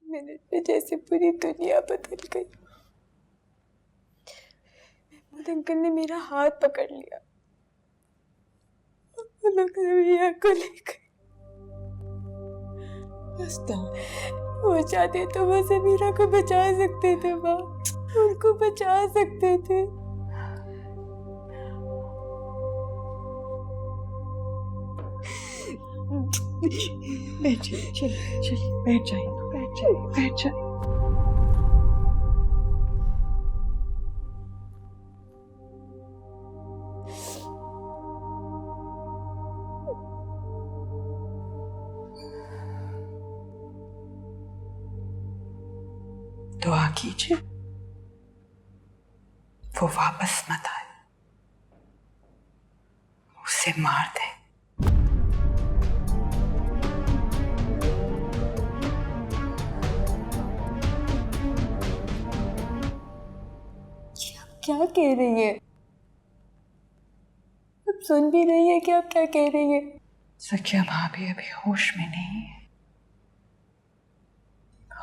मेरे वजह से पूरी दुनिया बदल गई। महमूद अंकल ने मेरा हाथ पकड़ लिया, वो लोग समीरा को ले गए। वो चाहते तो वो समीरा को बचा सकते थे माँ, उनको बचा सकते थे। बैठिए, चलिए चलिए, बैठ जाइए, बैठ जाइए, बैठ जाइए। दुआ कीजिए वो वापस मत आए, उसे मार दे। क्या कह रही है? अब सुन भी रही है कि आप क्या कह रही है? सकिया भाभी अभी होश में नहीं है,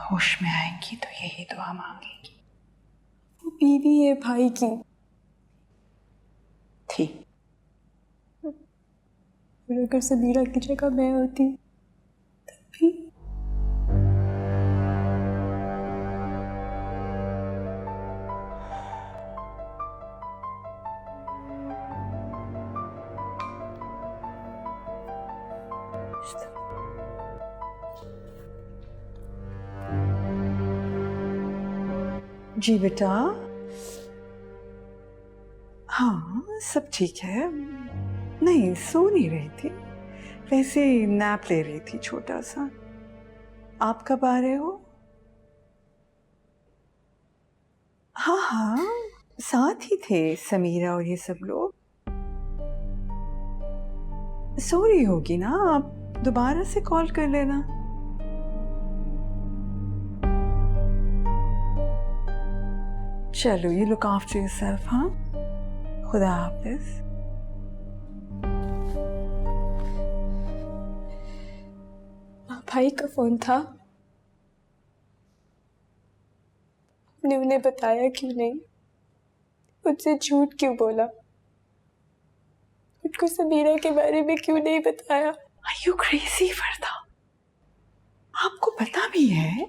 होश में आएंगी तो यही दुआ मांगेगी। वो बीवी है भाई की। थी। और अगर समीरा की जगह मैं होती तब भी। जी बेटा, हाँ सब ठीक है। नहीं सो नहीं रही थी, वैसे नैप ले रही थी छोटा सा। आप कब आ रहे हो? हाँ हाँ साथ ही थे समीरा और ये सब लोग। सो रही होगी ना, आप दोबारा से कॉल कर लेना। चलो, you look after yourself, हाँ? खुदा हाफिज। भाई का फोन था, आपने उन्हें बताया क्यों नहीं? मुझसे झूठ क्यों बोला? उनको समीरा के बारे में क्यों नहीं बताया? Are you crazy, वर्दा? आपको पता भी है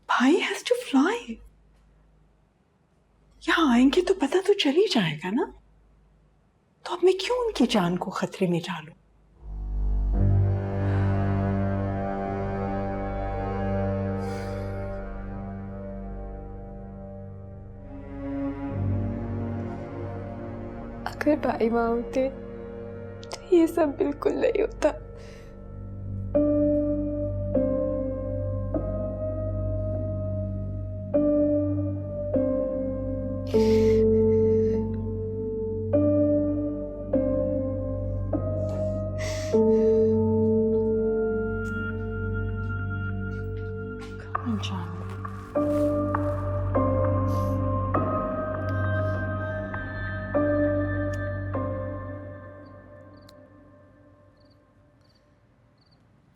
भाई has to fly। यहाँ आएंगे तो पता तो चल ही जाएगा ना, तो अब मैं क्यों उनकी जान को खतरे में डालूं? अगर भाई माँ होते तो ये सब बिल्कुल नहीं होता।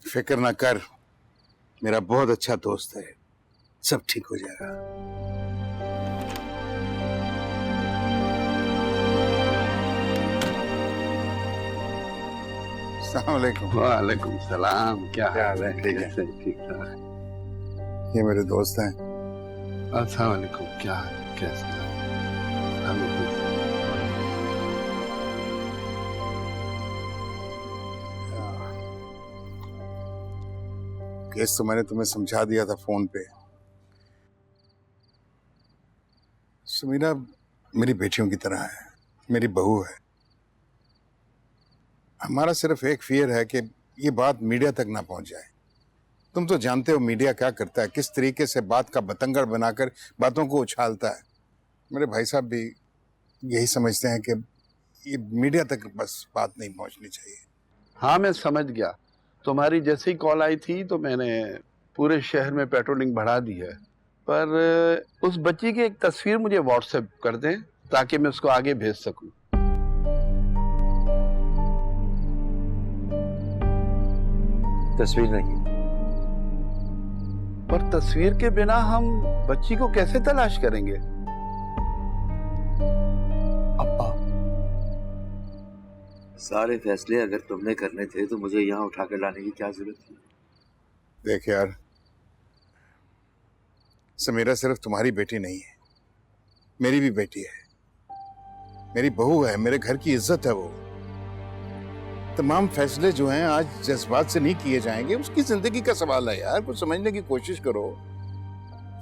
फिक्र ना कर, मेरा बहुत अच्छा दोस्त है, सब ठीक हो जाएगा। अस्सलाम वालेकुम। वालेकुम सलाम। क्या हाल है? ठीक है। ठीक ठाक। ये मेरे दोस्त हैं। अस्सलाम वालेकुम। क्या हाल? कैसे? केस तो मैंने तुम्हें समझा दिया था फोन पे। समीरा मेरी बेटियों की तरह है, मेरी बहू है। हमारा सिर्फ एक फियर है कि ये बात मीडिया तक ना पहुंच जाए। तुम तो जानते हो मीडिया क्या करता है, किस तरीके से बात का बतंगड़ बनाकर बातों को उछालता है। मेरे भाई साहब भी यही समझते हैं कि ये मीडिया तक बस बात नहीं पहुंचनी चाहिए। हाँ मैं समझ गया। तुम्हारी जैसे ही कॉल आई थी तो मैंने पूरे शहर में पेट्रोलिंग बढ़ा दी है, पर उस बच्ची की एक तस्वीर मुझे व्हाट्सएप कर दें ताकि मैं उसको आगे भेज सकूं। तस्वीर नहीं, पर तस्वीर के बिना हम बच्ची को कैसे तलाश करेंगे? अब्बा, सारे फैसले अगर तुमने करने थे तो मुझे यहाँ उठा कर लाने की क्या जरूरत थी? देख यार, समीरा सिर्फ तुम्हारी बेटी नहीं है, मेरी भी बेटी है, मेरी बहू है, मेरे घर की इज्जत है वो। तमाम फैसले जो हैं आज जज्बात से नहीं किए जाएंगे, उसकी जिंदगी का सवाल है यार, कुछ समझने की कोशिश करो।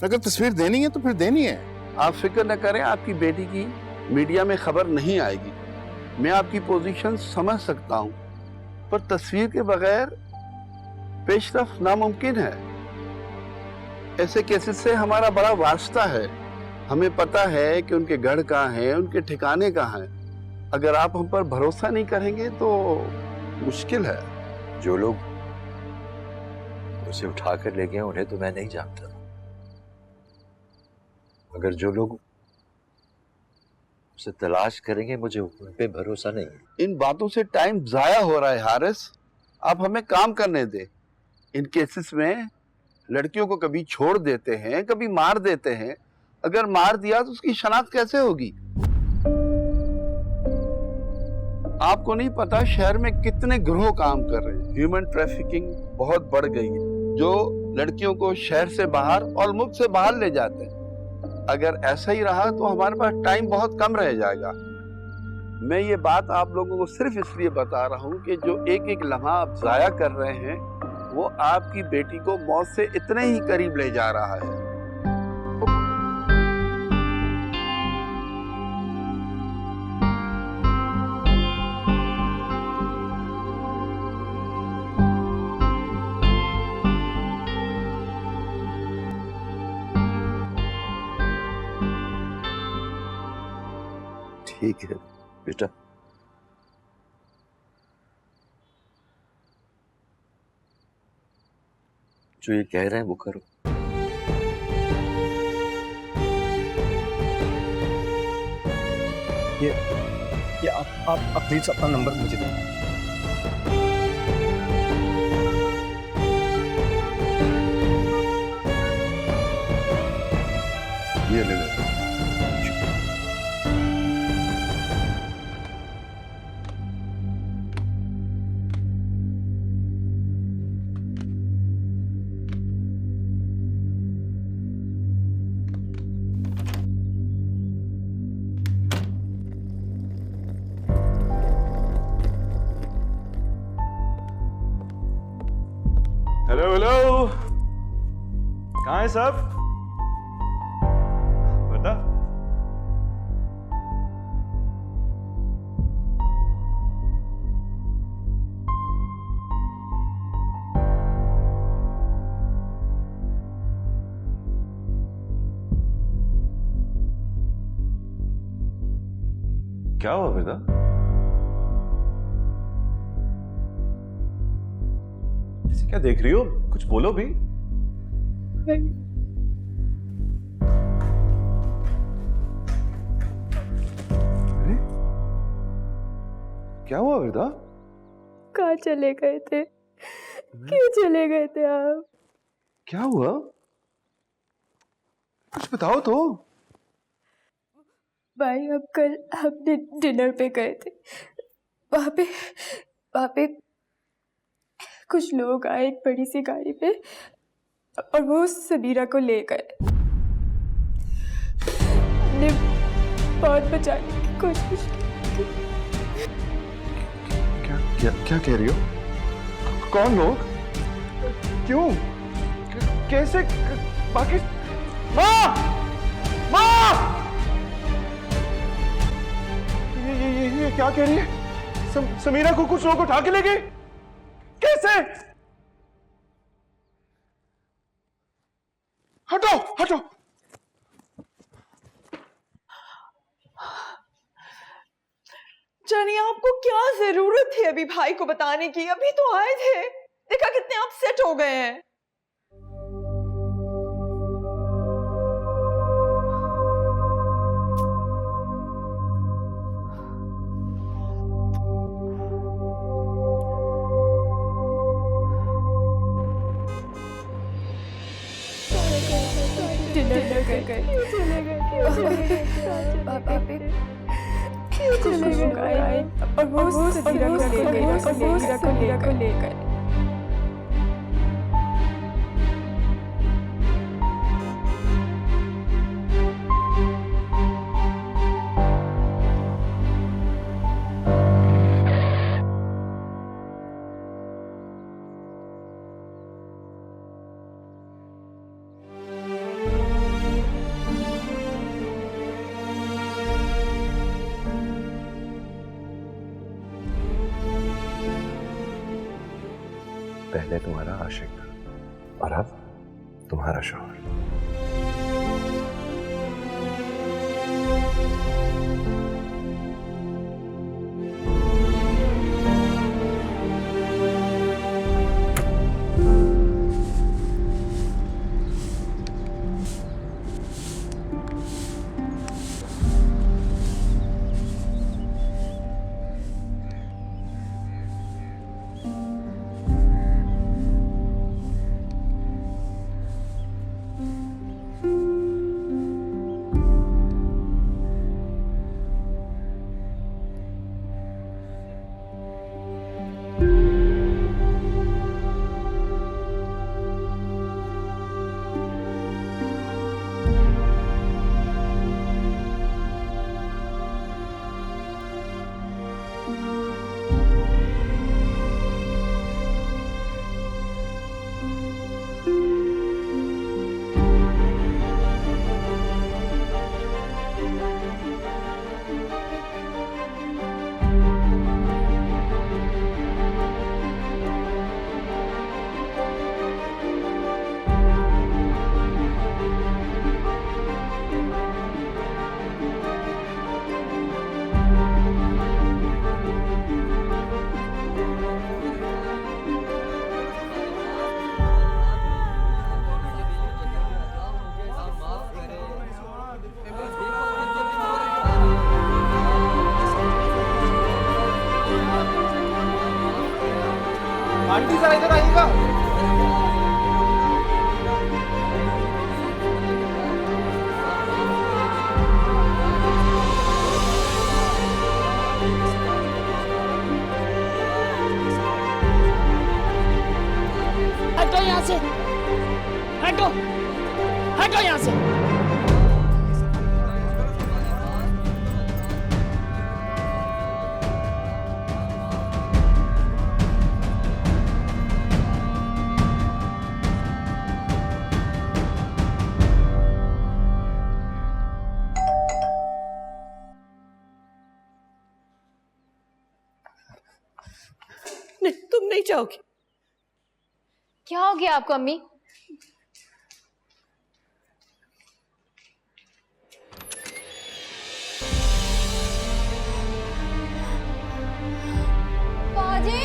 अगर तस्वीर देनी है तो फिर देनी है। आप फिक्र न करें, आपकी बेटी की मीडिया में खबर नहीं आएगी। मैं आपकी पोजीशन समझ सकता हूं, पर तस्वीर के बगैर पेशरफ नामुमकिन है। ऐसे केसेस से हमारा बड़ा वास्ता है, हमें पता है कि उनके घर कहाँ हैं, उनके ठिकाने कहाँ हैं। अगर आप हम पर भरोसा नहीं करेंगे तो मुश्किल है। जो लोग उसे उठा कर ले गए उन्हें तो मैं नहीं जानता, मगर जो लोग उसे तलाश करेंगे मुझे उन पे भरोसा नहीं है। इन बातों से टाइम जाया हो रहा है हारिस, आप हमें काम करने दें। इन केसेस में लड़कियों को कभी छोड़ देते हैं, कभी मार देते हैं। अगर मार दिया तो उसकी शनाख्त कैसे होगी? आपको नहीं पता शहर में कितने गिरोह काम कर रहे हैं। ह्यूमन ट्रैफिकिंग बहुत बढ़ गई है, जो लड़कियों को शहर से बाहर और मुल्क से बाहर ले जाते हैं। अगर ऐसा ही रहा तो हमारे पास टाइम बहुत कम रह जाएगा। मैं ये बात आप लोगों को सिर्फ इसलिए बता रहा हूँ कि जो एक एक लम्हा आप जाया कर रहे हैं वो आपकी बेटी को मौत से इतने ही करीब ले जा रहा है। ठीक है बेटा, जो ये कह रहे हैं वो करो। ये आप प्लीज अपना नंबर मुझे दें। ये ले ले। हेलो हेलो, कहाँ है सब? बता। क्या हुआ बेटा? क्या देख रही हो? कुछ बोलो भी। अरे क्या हुआ बेटा? कहाँ चले गए थे? क्यों चले गए थे आप? क्या हुआ? कुछ बताओ तो। भाई, अब कल हम डिनर पे गए थे। वहाँ पे कुछ लोग आए एक बड़ी सी गाड़ी पे और वो समीरा को ले गए। हमने बहुत बचाने की कोशिश की। क्या कह रही हो? कौन लोग? क्यों? कैसे? बाकी माँ! माँ! ये क्या कह रही है? समीरा को कुछ लोग उठा के ले गए? कैसे? हटो हटो। जानिए, आपको क्या जरूरत थी अभी भाई को बताने की? अभी तो आए थे, देखा कितने अपसेट हो गए हैं। डिनर न कर क्यों चले गए पापा पे क्यों चले गए और वो समीरा को लेकर पहले तुम्हारा आशिक और अब तुम्हारा शौहर। आंटी जरा इधर आइएगा। हटो यहाँ से, हटो हटो यहाँ से। नहीं, तुम नहीं जाओगी। क्या हो गया आपको अम्मी? बाजी?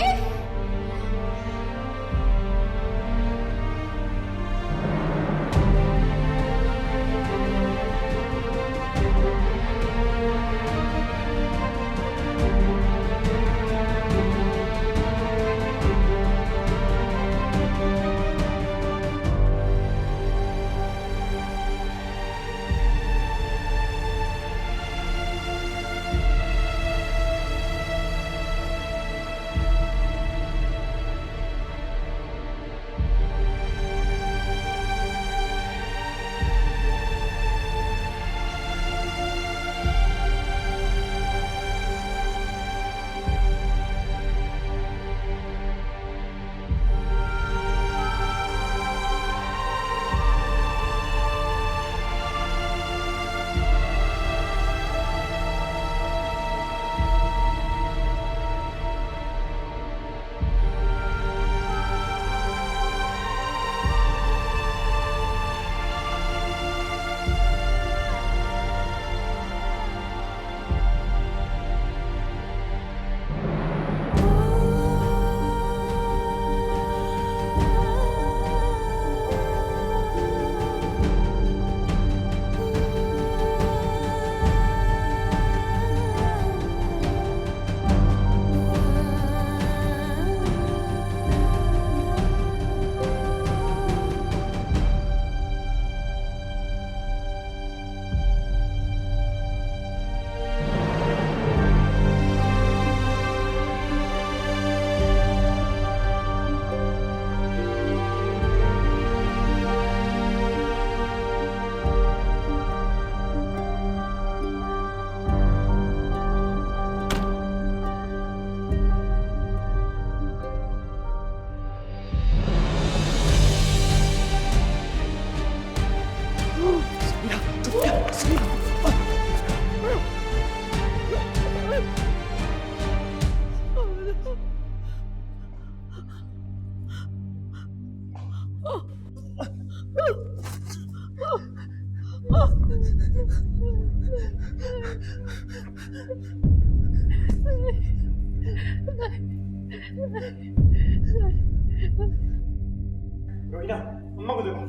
रोहिना, अम्मा को देखो।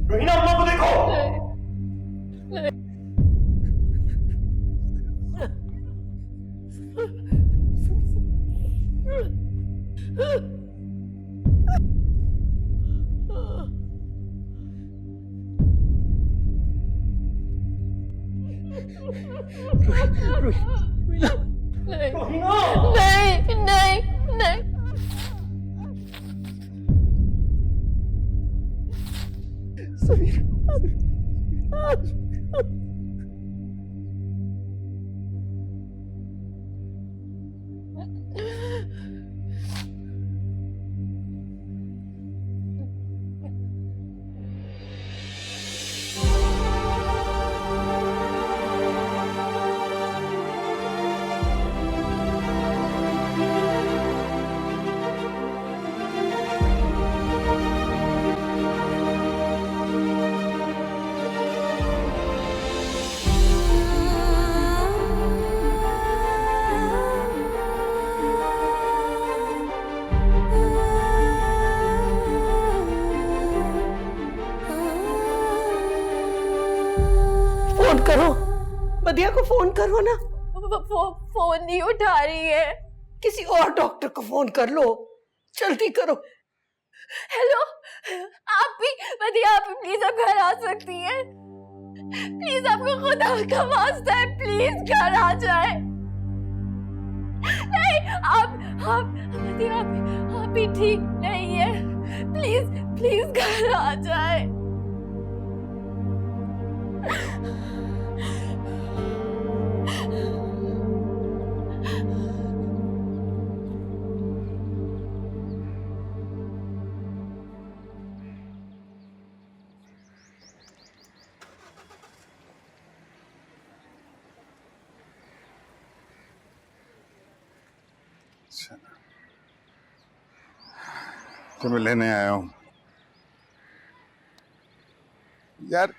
रोहिना, अम्मा को देखो। नहीं नहीं नहीं फोन करो, बदिया को फोन करो ना। फोन नहीं उठा रही है। किसी और डॉक्टर को फोन कर लो, जल्दी करो। हेलो, आप भी बदिया, आप भी प्लीज आप घर आ सकती हैं? प्लीज, आपको खुदा का वास्ता है, प्लीज घर आ जाए। नहीं, आप बदिया, आप भी ठीक नहीं है। प्लीज प्लीज घर आ जाए। तुम्हें लेने आया हूं यार।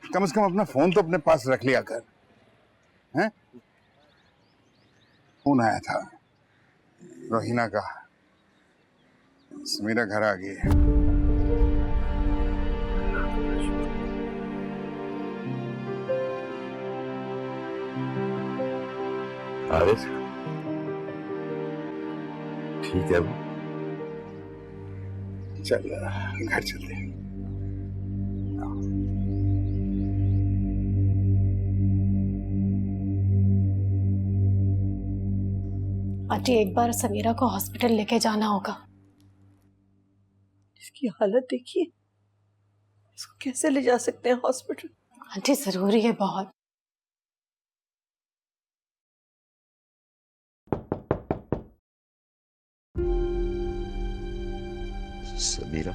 कम से कम अपना फोन तो अपने पास रख लिया कर, हैं? फोन आया था रोहिना का, समीरा घर आ गई है। आरिफ ठीक है वो? चल घर चलते हैं। आंटी, एक बार समीरा को हॉस्पिटल लेके जाना होगा। इसकी हालत देखिए, इसको कैसे ले जा सकते हैं हॉस्पिटल? आंटी, जरूरी है बहुत। समीरा,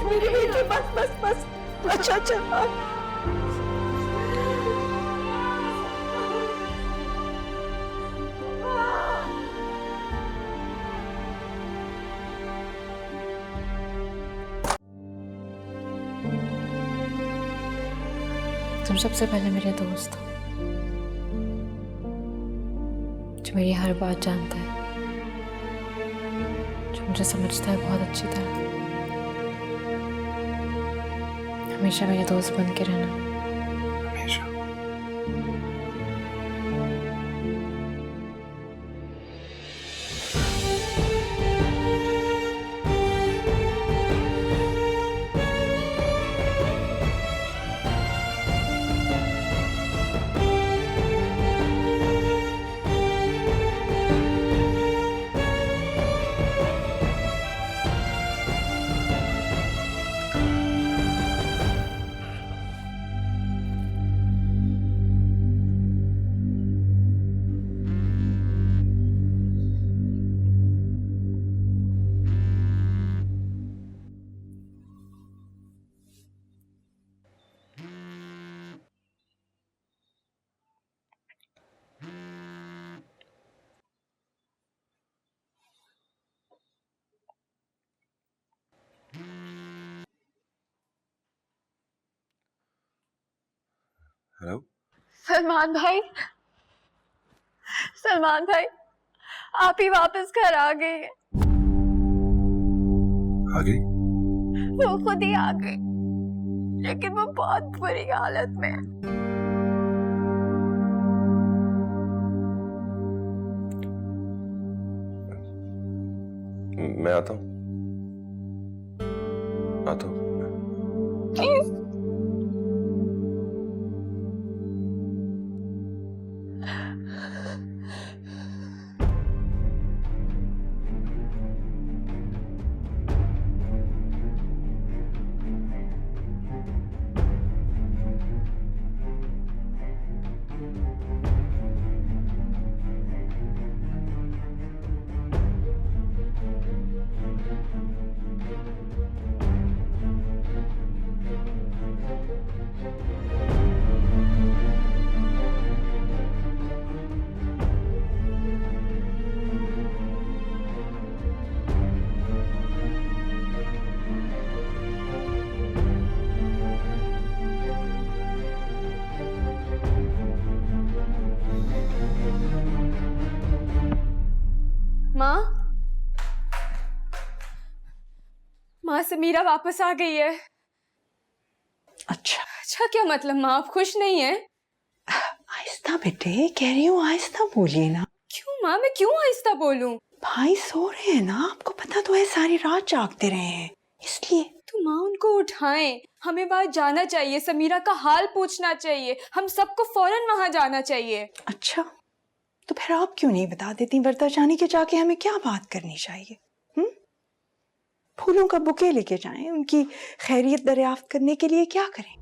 मेरी बेटी, बस बस बस। अच्छा अच्छा, तुम सबसे पहले मेरे दोस्त हो, जो मेरी हर बात जानता है, जो मुझे समझता है बहुत अच्छी तरह। हमेशा मेरे दोस्त बन के रहना। हमेशा। हेलो। सलमान भाई, सलमान भाई, आप ही वापस घर आ गए हैं। आ गई? वो खुद ही आ गई, लेकिन वो बहुत बुरी हालत में है। मैं आता हूँ, आता हूँ। प्लीज। माँ, माँ समीरा वापस आ गई है। अच्छा अच्छा क्या मतलब माँ, आप खुश नहीं है? आहिस्ता बेटे, कह रही हूँ आहिस्ता बोलिए ना। क्यों माँ, मैं क्यों आहिस्ता बोलूं? भाई सो रहे हैं ना, आपको पता तो है सारी रात जागते रहे हैं, इसलिए। तो माँ उनको उठाएं, हमें बाहर जाना चाहिए, समीरा का हाल पूछना चाहिए, हम सबको फौरन वहां जाना चाहिए। अच्छा तो फिर आप क्यों नहीं बता देती वर्दा जाने के जाके हमें क्या बात करनी चाहिए? फूलों का बुके लेके जाएं, उनकी खैरियत दरियाफ्त करने के लिए क्या करें?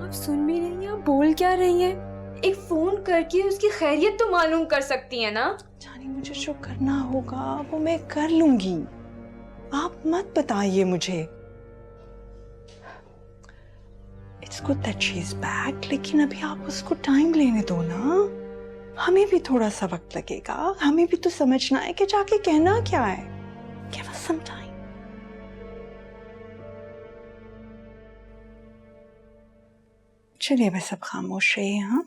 आप सुन भी रही हैं, आप बोल क्या रही हैं? एक फोन करके उसकी खैरियत तो मालूम कर सकती है ना। जानी मुझे जो करना होगा वो मैं कर लूंगी, आप मत बताइए मुझे। It's good that she is back, लेकिन अभी आप उसको टाइम लेने दो ना, हमें भी थोड़ा सा वक्त लगेगा, हमें भी तो समझना है कि जाके कहना क्या है। Give us some time. चलिए बस अब खामोश रहिए। हाँ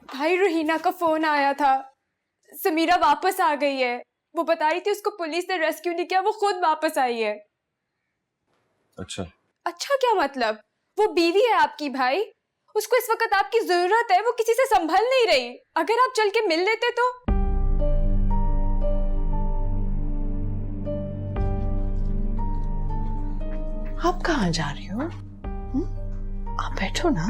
भाई रहीना का फोन आया था, समीरा वापस आ गई है। वो बता रही थी उसको पुलिस ने रेस्क्यू नहीं किया, वो खुद वापस आई है। अच्छा। अच्छा क्या मतलब? वो बीवी है आपकी भाई, उसको इस वक्त आपकी जरूरत है, वो किसी से संभल नहीं रही। अगर आप चल के मिल लेते तो। आप कहाँ जा रही हो? आप बैठो ना।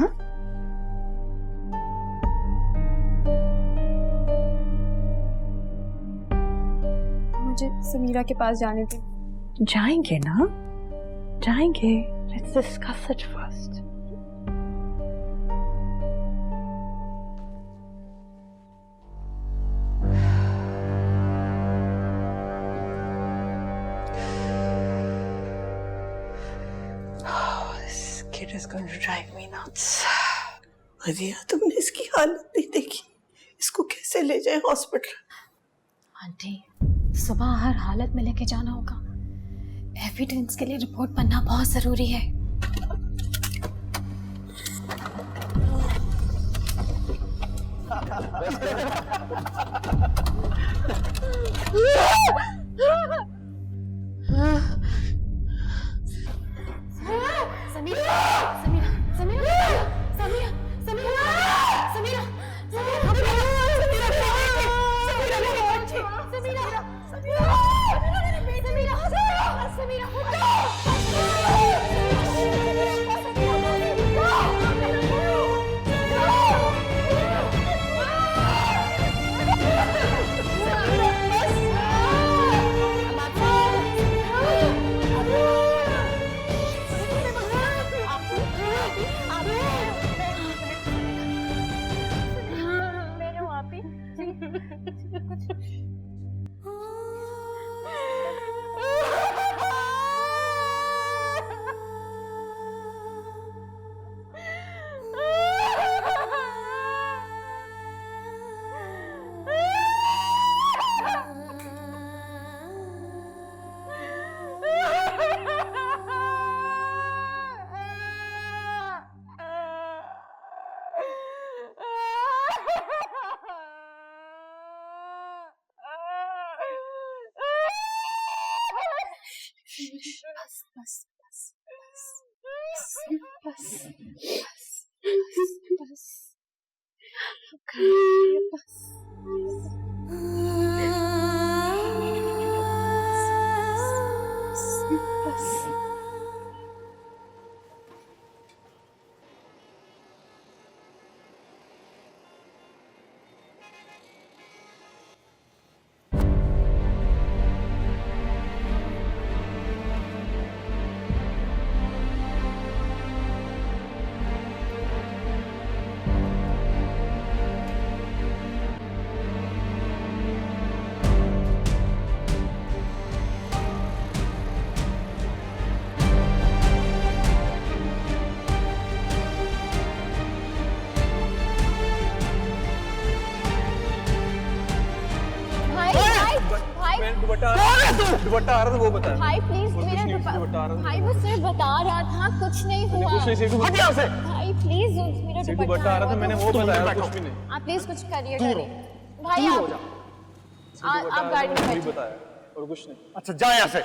मुझे समीरा के पास जाने दे। जाएंगे ना, जाएंगे। Let's discuss it first. Oh, this kid is going to drive me nuts. अरिया, तुमने इसकी हालत नहीं देखी, इसको कैसे ले जाए हॉस्पिटल? आंटी, सुबह हर हालत में लेके जाना होगा, एविडेंस के लिए रिपोर्ट बनना बहुत जरूरी है। समीरा, समीरा, समीरा, समीरा, समीरा, समीरा, बस बस बस बस बस दुपट्टा आ रहा था वो बता। भाई प्लीज मेरा भाई वो सिर्फ बता रहा था, कुछ नहीं हुआ। कुछ नहीं सीटू, हट यहाँ से। भाई प्लीज मेरा दुपट्टा आ रहा था, मैंने वो बताया, कुछ भी नहीं। आप प्लीज कुछ करिए भाई। आप गाड़ी में बैठिए। बताया और कुछ नहीं। अच्छा जा यहाँ से।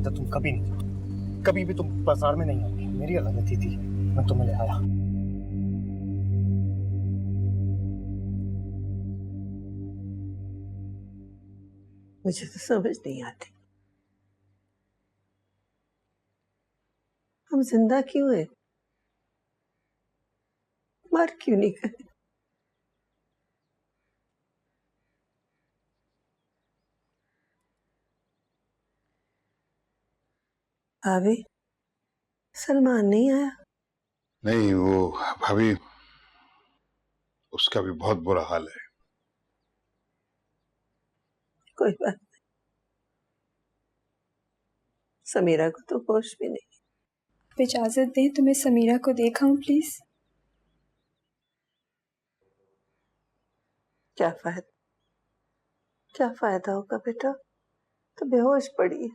तुम कभी भी तुम बाजार में नहीं आओगे। मेरी गलती थी, मैं तुम्हें ले आया। मुझे तो समझ नहीं आती, हम जिंदा क्यों हैं, मर क्यों नहीं गए। भाभी, सलमान नहीं आया? नहीं, वो भाभी, उसका भी बहुत बुरा हाल है। कोई बात नहीं, समीरा को तो होश भी नहीं। इजाजत दें तो मैं समीरा को देखाऊं प्लीज। क्या फायदा होगा बेटा, तो बेहोश पड़ी है।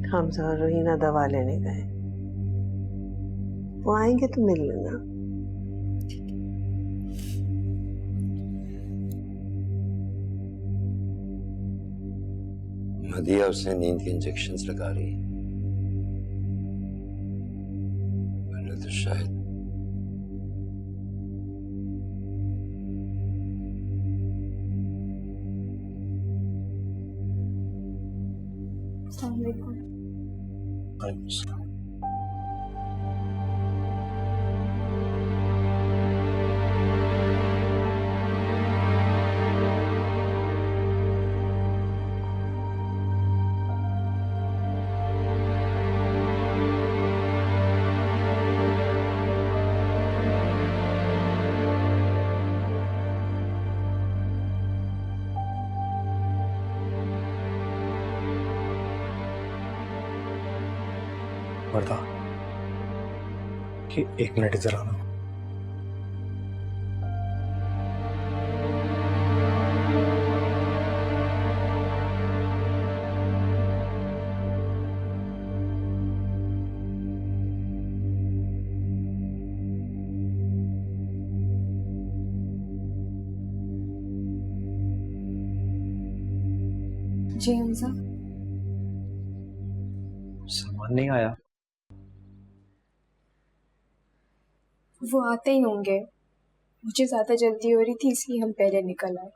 हमजा और रोहिना दवा लेने गए, वो आएंगे तो मिल लेना। मदिया उसे नींद के इंजेक्शंस लगा रही है, वरना तो शायद वर्दा, कि 1 मिनट इधर आना। जी हमजा। सलमान नहीं आया? वो आते ही होंगे, मुझे ज्यादा जल्दी हो रही थी इसलिए हम पहले निकल आए।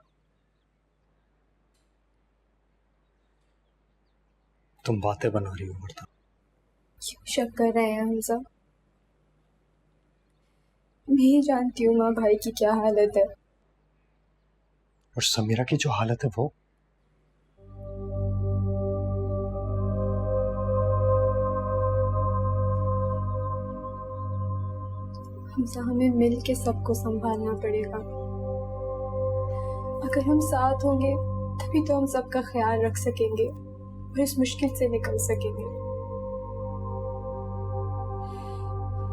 तुम बातें बना रही हो वर्दा। क्यों शक कर रहे हैं हमजा? मैं ही जानती हूँ माँ भाई की क्या हालत है। और समीरा की जो हालत है वो, हमजा हमें मिल के सबको संभालना पड़ेगा। अगर हम साथ होंगे तभी तो हम सबका ख्याल रख सकेंगे और इस मुश्किल से निकल सकेंगे।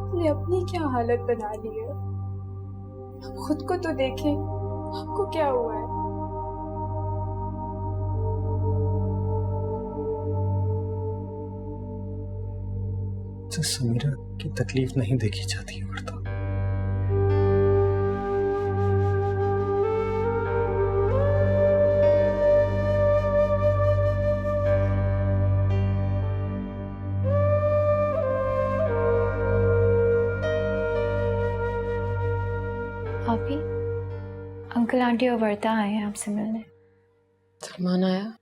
हमने अपनी क्या हालत बना ली है। हम खुद को तो देखें, आपको क्या हुआ है? तो समीरा की तकलीफ नहीं देखी जाती है वर्ता। भाभी, अंकल आंटी और वर्ता आए हैं आपसे मिलने। सलमान आया?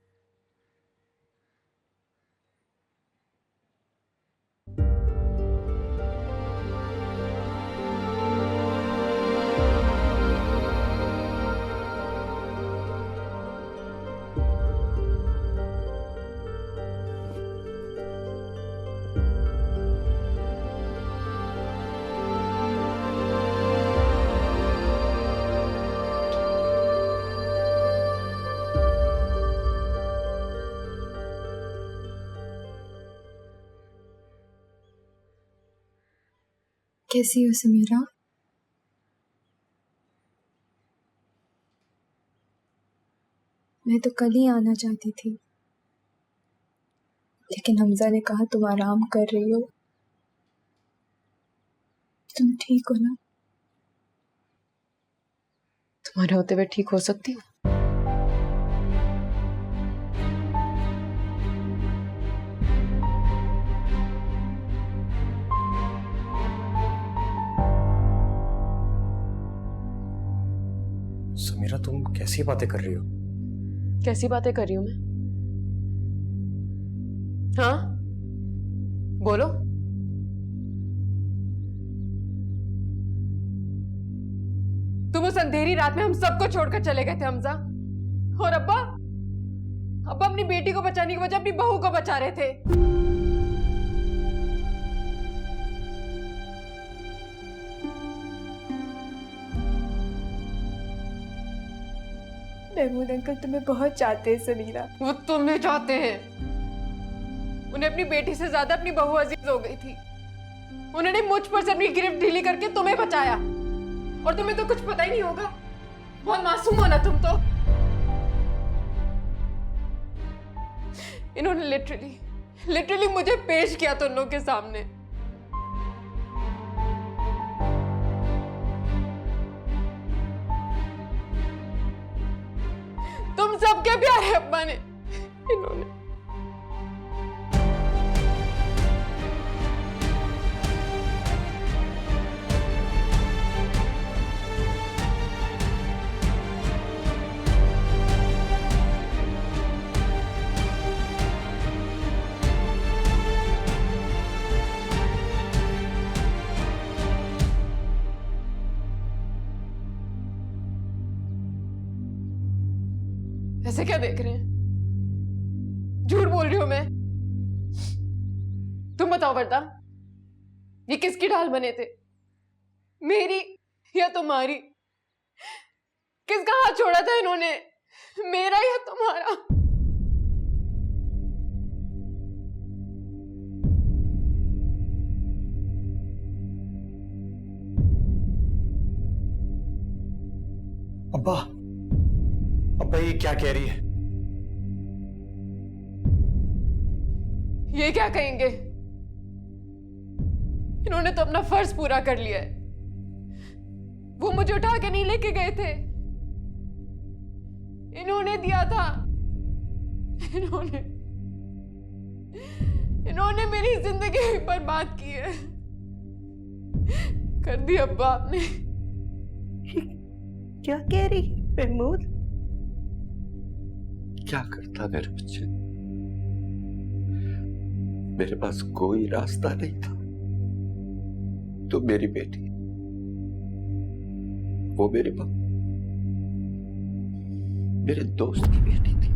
कैसी हो समीरा? मैं तो कल ही आना चाहती थी, लेकिन हमजा ने कहा तुम आराम कर रही हो। तुम ठीक हो ना? तुम्हारे होते हुए ठीक हो सकती हूँ? समीरा, तुम कैसी बातें कर रही हो? कैसी बातें कर रही हूँ मैं? हाँ, बोलो। तुम उस अंधेरी रात में हम सबको छोड़कर चले गए थे हमजा, और अब्बा अपनी बेटी को बचाने की वजह अपनी बहू को बचा रहे थे। महमूद अंकल तुम्हें बहुत चाहते हैं समीरा। वो तुम्हें चाहते हैं। उन्हें अपनी बेटी से ज्यादा अपनी बहू अजीज हो गई थी। उन्होंने मुझ पर से अपनी गिरफ्त ढीली करके तुम्हें बचाया, और तुम्हें तो कुछ पता ही नहीं होगा। बहुत मासूम हो ना तुम तो। इन्होंने लिटरली मुझे पेश किया तुम लोगों के सामने। तुम सबके प्यारे अब्बा ने इन्होंने ऐसे क्या देख रहे हैं? झूठ बोल रही हूं मैं? तुम बताओ वर्दा, ये किसकी ढाल बने थे? मेरी या तुम्हारी? किसका हाथ छोड़ा था इन्होंने, मेरा या तुम्हारा? अब्बा, अब्बा ये क्या कह रही है? ये क्या कहेंगे? इन्होंने तो अपना फर्ज पूरा कर लिया है। वो मुझे उठा के नहीं लेके गए थे, इन्होंने दिया था। इन्होंने मेरी जिंदगी बर्बाद की है, कर दी अब्बा आपने। क्या कह रही है महमूद? क्या करता मेरे बच्चे? मेरे पास कोई रास्ता नहीं था। तो मेरी बेटी, वो मेरे पास मेरे दोस्त की बेटी थी।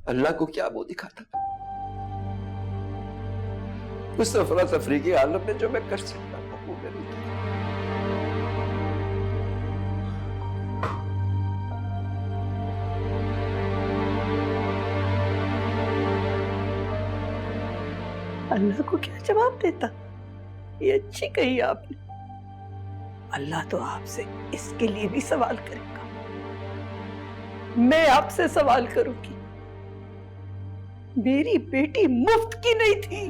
अल्लाह को क्या वो दिखाता? उस अफरा तफरी की हालत में जो मैं कर सकता था वो मैंने किया। अल्लाह को क्या जवाब देता? ये अच्छी कही आपने। अल्लाह तो आपसे इसके लिए भी सवाल करेगा। मैं आपसे सवाल करूंगी, मेरी बेटी मुफ्त की नहीं थी।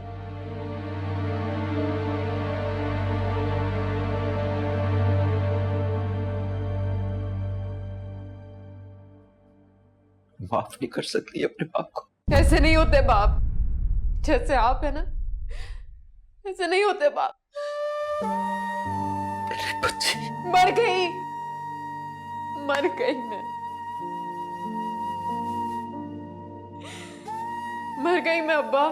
माफ नहीं कर सकती अपने बाप को? ऐसे नहीं होते बाप, जैसे आप है ना, ऐसे नहीं होते बाप। बच्ची मर गई, मर गई मैं, मर गई मैं अब्बा।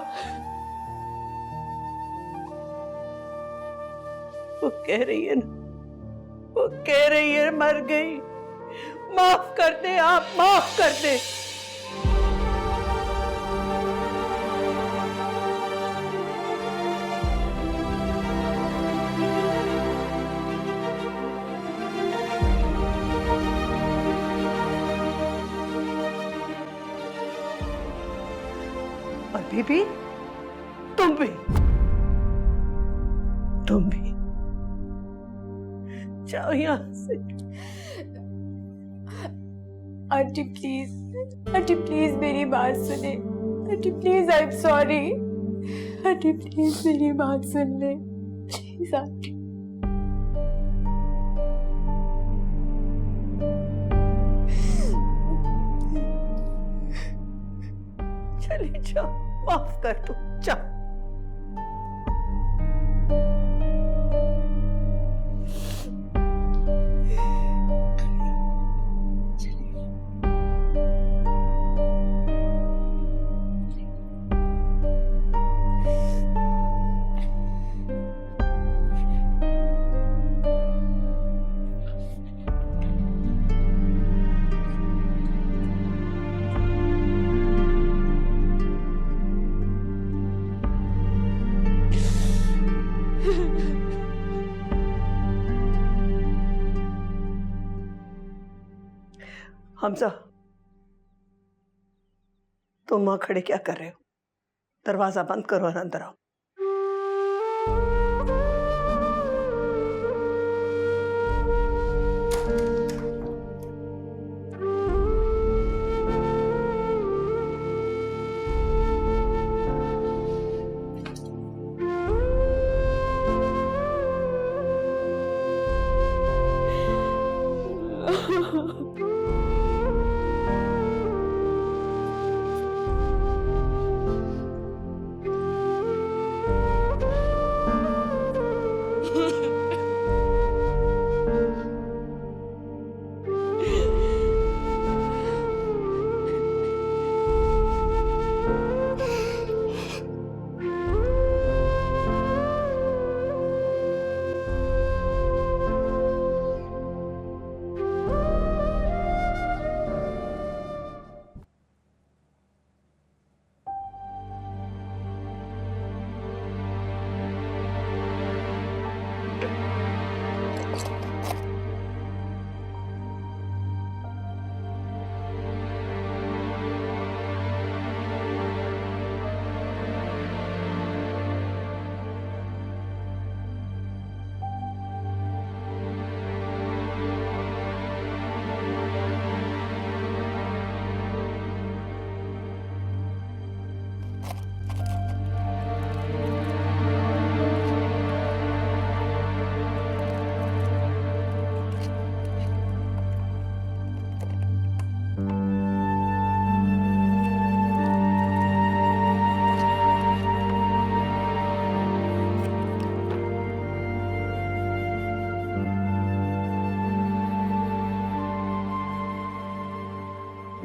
वो कह रही है ना, वो कह रही है मर गई। माफ कर दे आप, माफ कर दे। और बीबी, तुम भी जाओ यहां से। आंटी प्लीज मेरी बात सुने। Aunty please, I am sorry. Aunty please मेरी बात सुन ले, प्लीज आंटी। चले जाओ, माफ कर दो, जाओ। हमजा, तुम वहां खड़े क्या कर रहे हो? दरवाजा बंद करो और अंदर आओ।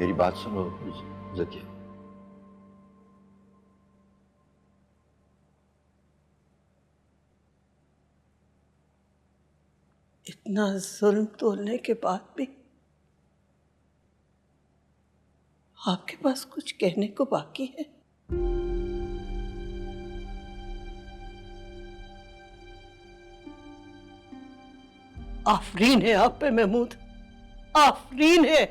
मेरी बात सुनो ज़किया। इतना जुल्म तोलने के बाद भी आपके पास कुछ कहने को बाकी है? आफरीन है आप पे महमूद, आफरीन है।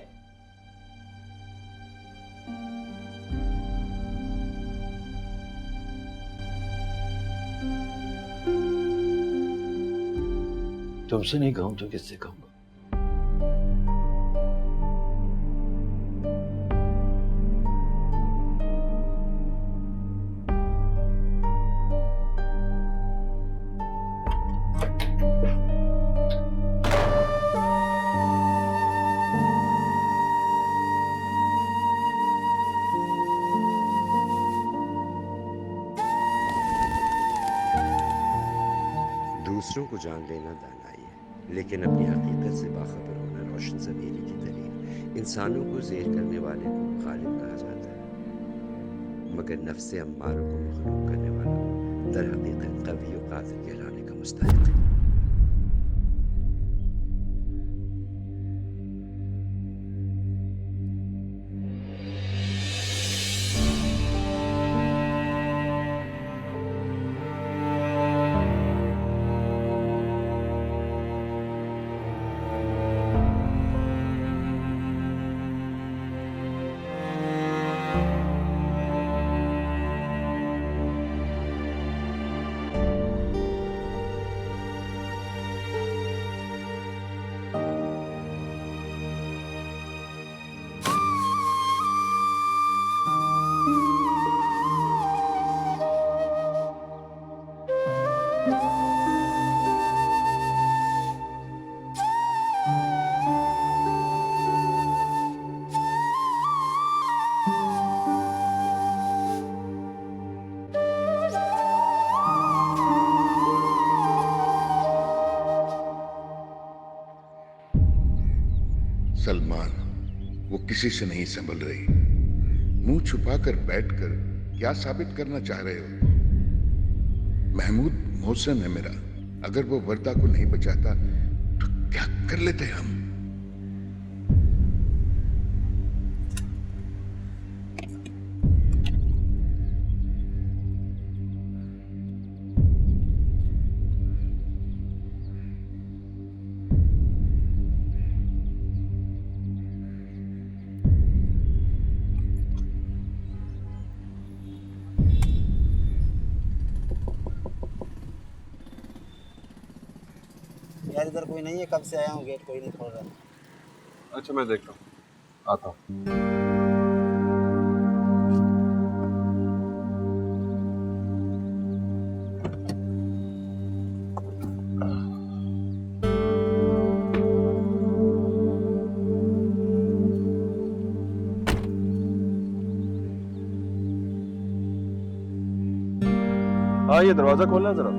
तुमसे नहीं कहूं तो किससे कहूंगा? दूसरों को जान लेना दानाई है, लेकिन अपनी हकीकत से बाखबर होना रोशन ज़मीरी की दलील। इंसानों को ज़ेर करने वाले को गालिब कहा जाता है, मगर नफ्स अम्मारों को मखलूक करने वाला दर हकीकत कवी और कातिल कहलाने का मुस्तहिक है। सलमान, वो किसी से नहीं संभल रही। मुंह छुपाकर बैठकर क्या साबित करना चाह रहे हो? महमूद मोहसिन है मेरा, अगर वो वर्दा को नहीं बचाता तो क्या कर लेते हम? यार इधर कोई नहीं है, कब से आया हूँ, गेट कोई नहीं खोल रहा। अच्छा मैं देखता हूँ, आता हूँ। हाँ ये दरवाजा खोलना जरा।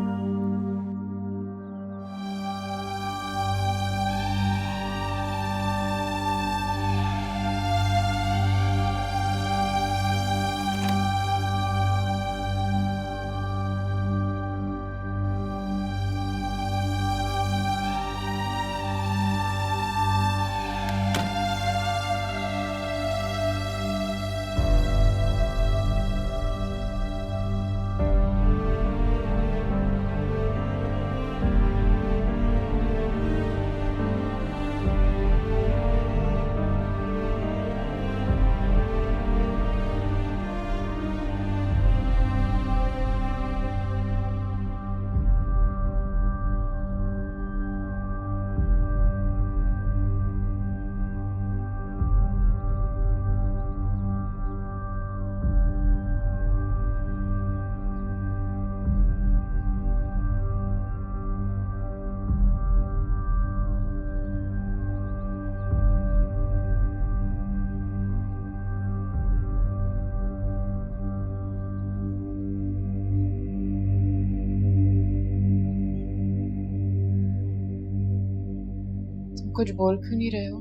कुछ बोल क्यों नहीं रहे हो?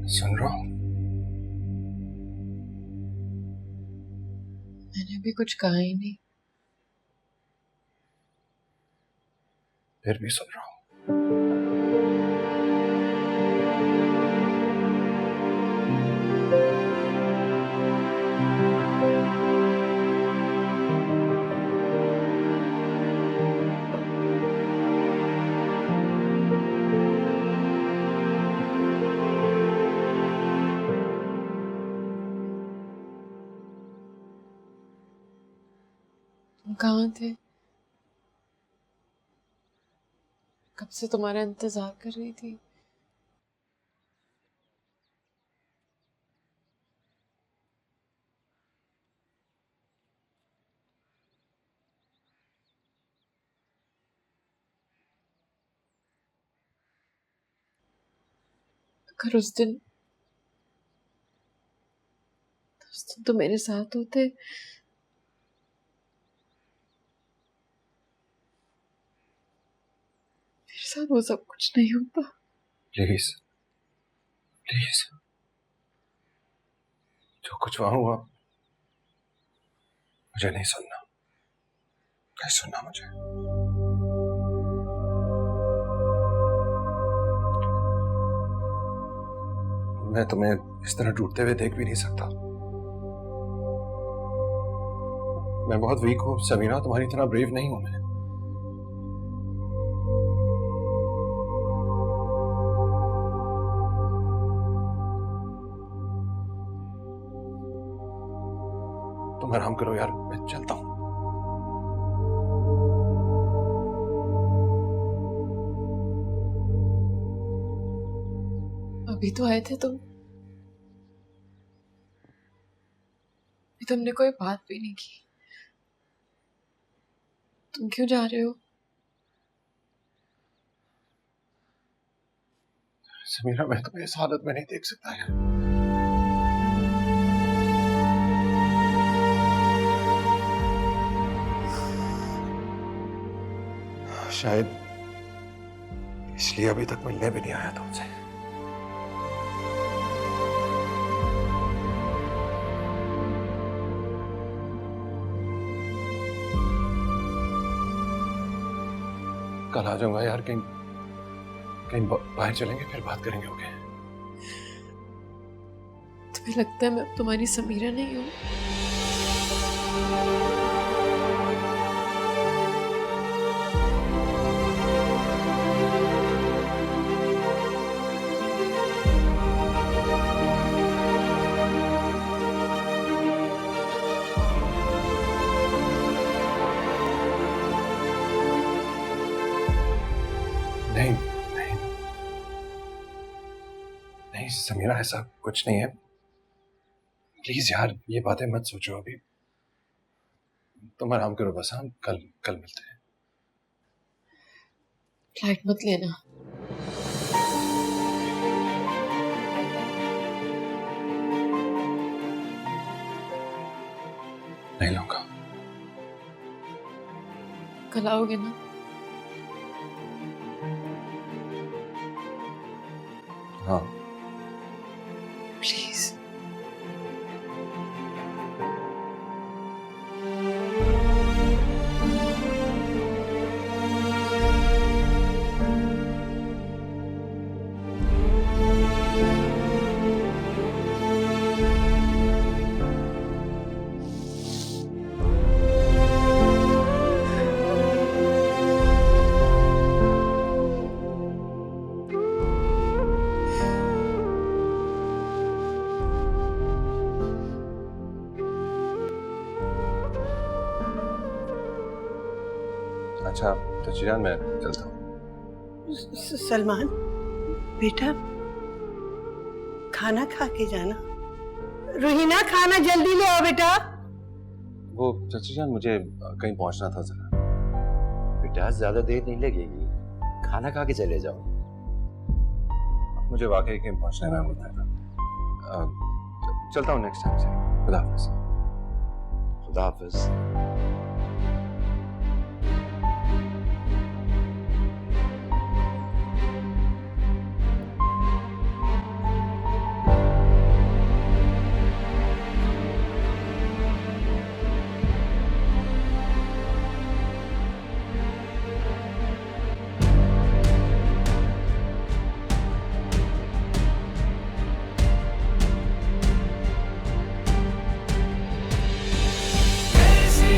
सुन रहा हूँ। मैंने भी कुछ कहा ही नहीं। फिर भी सुन रहा हूँ। तुम कहाँ थे? कब से तुम्हारा इंतजार कर रही थी। अगर उस दिन तो मेरे साथ होते, मेरे साथ वो सब कुछ नहीं होता। प्लीज प्लीज, जो कुछ वहां हुआ मुझे नहीं सुनना, नहीं सुनना मुझे। मैं तुम्हें इस तरह टूटते हुए देख भी नहीं सकता। मैं बहुत वीक हूं समीरा, तुम्हारी तरह ब्रेव नहीं हूं मैं। तुम आराम करो यार, मैं चलता हूं। अभी तो आए थे तुम, तुमने कोई बात भी नहीं की। तुम क्यों जा रहे हो? समीरा, मैं तुम्हें इस हालत में नहीं देख सकता यार। शायद इसलिए अभी तक मिलने भी नहीं आया तुमसे। कल आ जाऊंगा यार, कहीं कहीं बाहर चलेंगे, फिर बात करेंगे। ओके? तुम्हें लगता है मैं अब तुम्हारी समीरा नहीं हूँ? नहीं नहीं नहीं समीरा, ऐसा कुछ नहीं है। प्लीज यार, ये बातें मत सोचो अभी। तुम आराम करो बस। हम कल मिलते हैं। फ्लाइट मत लेना। नहीं लूंगा। कल आओगे ना? हाँ प्लीज। अच्छा तो चिरान, मैं चलता हूँ। सलमान बेटा, खाना खा के जाना। रोहिना, खाना जल्दी ले आओ बेटा। वो चाची जान, मुझे कहीं पहुंचना था जरा। बेटा ज्यादा देर नहीं लगेगी, खाना खा के चले जाओ। मुझे वाकई कहीं पहुंचना है, मैं बताया। चलता हूँ नेक्स्ट टाइम से। खुदा हाफिज। खुदा हाफिज। कैसी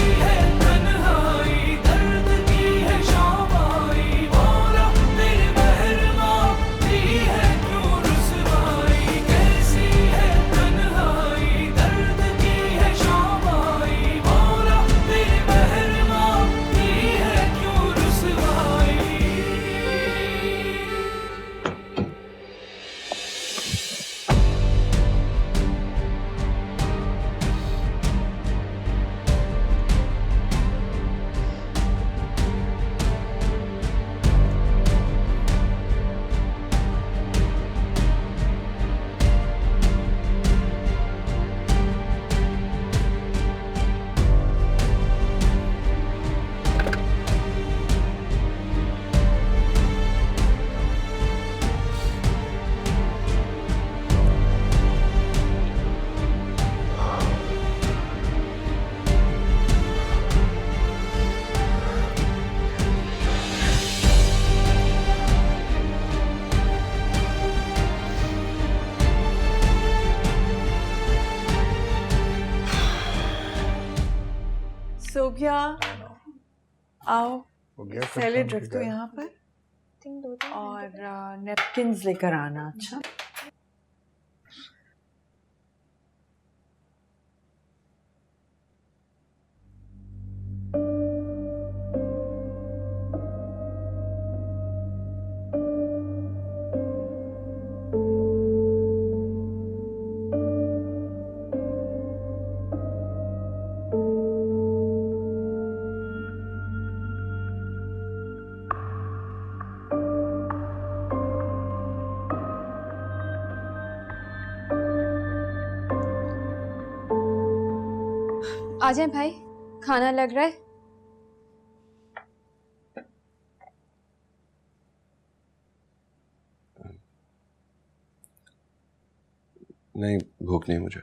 गया, आओ हो गया सैलेड रख दो यहाँ पर और नेपकिन्स लेकर आना। अच्छा आ जाए भाई, खाना लग रहा है। नहीं, भूख नहीं मुझे।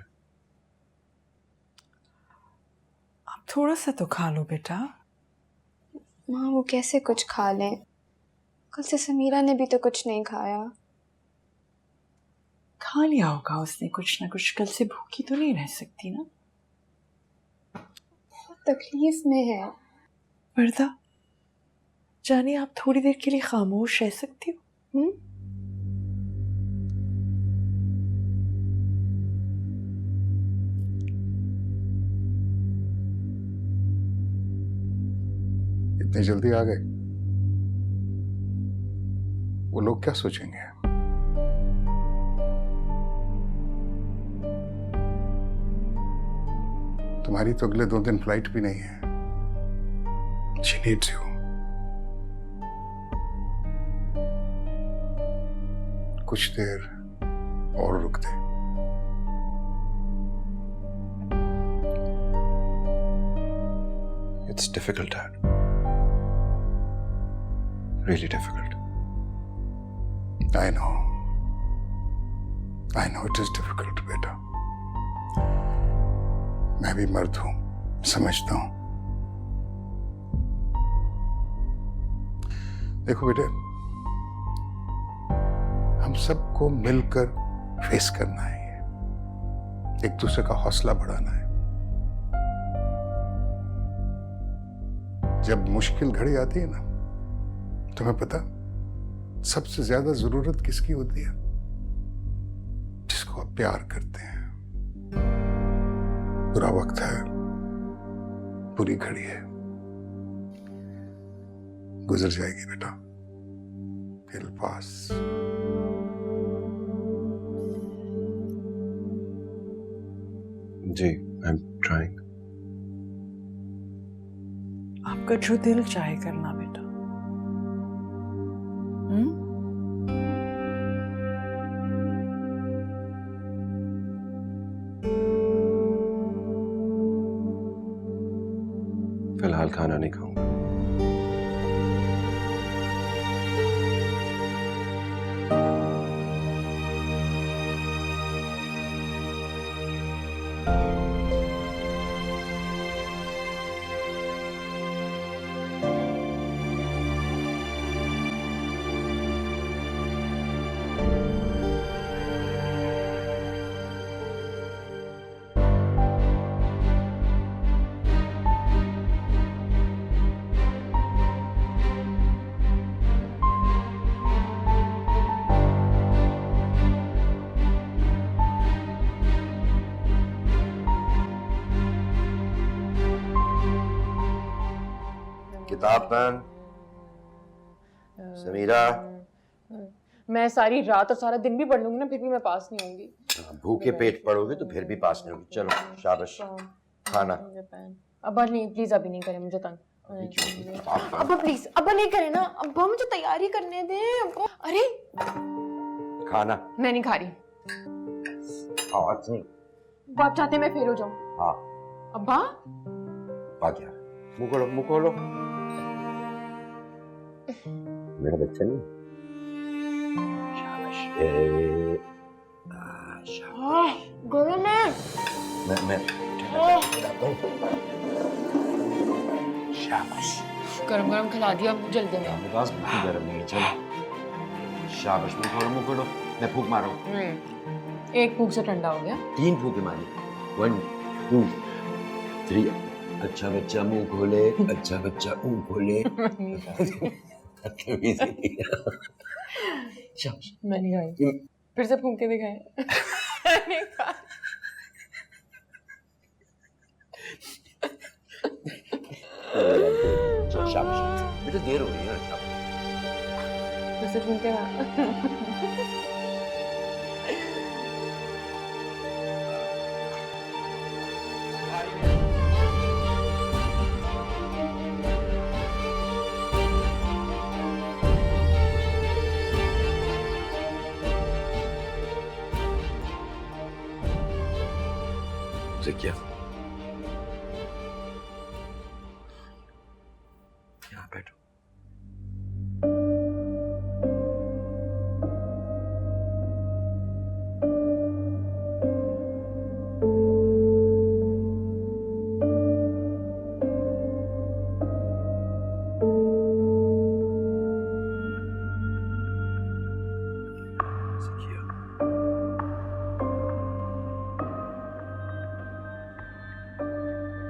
आप थोड़ा सा तो खा लो बेटा। माँ वो कैसे कुछ खा लें, कल से समीरा ने भी तो कुछ नहीं खाया। खा लिया होगा उसने कुछ ना कुछ, कल से भूखी तो नहीं रह सकती ना। तकलीफ में है। वर्दा जाने आप थोड़ी देर के लिए खामोश रह सकती हो? इतनी जल्दी आ गए? वो लोग क्या सोचेंगे? तुम्हारी तो अगले 2 दिन फ्लाइट भी नहीं है। She needs you. कुछ देर और रुक दे। It's difficult, Dad. Really difficult. I know. I know it is difficult, बेटा। मैं भी मर्द हूं, समझता हूं। देखो बेटे, हम सबको मिलकर फेस करना है, एक दूसरे का हौसला बढ़ाना है। जब मुश्किल घड़ी आती है ना, तुम्हें पता सबसे ज्यादा जरूरत किसकी होती है? जिसको आप प्यार करते हैं। बुरा वक्त है, बुरी घड़ी है, गुजर जाएगी बेटा। It'll pass. Ji, I'm trying. आपका जो दिल चाहे करना बेटा। फिलहाल खाना नहीं खाऊंगा। किताब पेन समीरा। मैं सारी रात और सारा दिन भी पढ़ लूंगी ना, फिर भी मैं पास नहीं होंगी। भूखे पेट पढ़ोगे तो फिर भी पास नहीं होगी। चलो शाबाश। खाना अब्बा नहीं, प्लीज अभी नहीं करें, मुझे तंग। अब्बा प्लीज, अब्बा नहीं करे ना, अब्बा मुझे तैयारी करने दे अब्बा। अरे खाना मैं नहीं खा रही। आप चाहते मैं फेल हो जाऊं? हाँ अब्बा आ गया। मुंह खोलो, मुंह खोलो। मेरा बच्चा नहीं। शाबाश। गरम है। मैं शाबाश। गरम गरम खिला दिया जल्दी में। मेरे पास भूख गरम नहीं है। चलो शाबाश। मुंह खोलो, मुंह खोलो। मैं फूंक मारूं। एक फूंक से ठंडा हो गया। 3 फूंके मारी। 1 2 3 अच्छा बच्चा मुंह खोले, अच्छा बच्चा मुंह खोले। बदतमीजी नहीं। शाबाश। मैं नहीं खाई, फिर से फूंक के दिखाए। नहीं खा। शाबाश बेटा, देर हो गई है। शाबाश। फिर से फूंक के ना। क्या यहाँ बैठो।